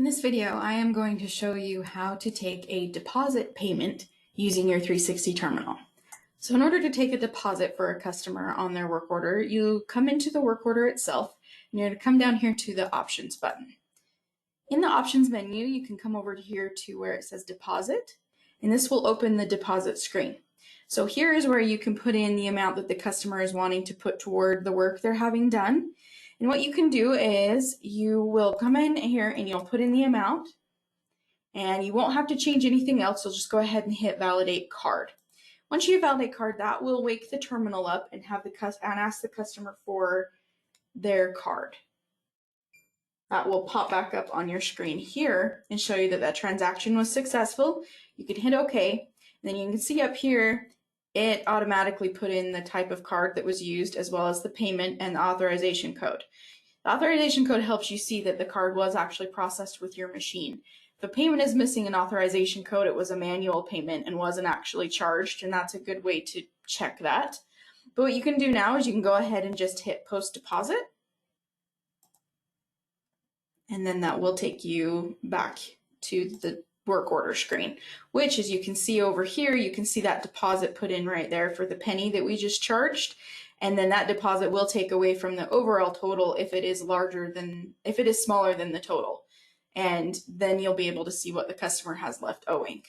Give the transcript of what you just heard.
In this video, I am going to show you how to take a deposit payment using your 360 terminal. So in order to take a deposit for a customer on their work order, you come into the work order itself and you're going to come down here to the options button. In the options menu, you can come over here to where it says deposit, and this will open the deposit screen. So here is where you can put in the amount that the customer is wanting to put toward the work they're having done. And what you can do is you will come in here and you'll put in the amount, and you won't have to change anything else. You'll just go ahead and hit validate card. Once you validate card, that will wake the terminal up and ask the customer for their card. That will pop back up on your screen here and show you that that transaction was successful. You can hit OK, and then you can see up here it automatically put in the type of card that was used, as well as the payment and the authorization code. The authorization code helps you see that the card was actually processed with your machine. If a payment is missing an authorization code, it was a manual payment and wasn't actually charged, and that's a good way to check that. But what you can do now is you can go ahead and just hit post deposit, and then that will take you back to the work order screen, which, as you can see over here, you can see that deposit put in right there for the penny that we just charged. And then that deposit will take away from the overall total if it is smaller than the total. And then you'll be able to see what the customer has left owing.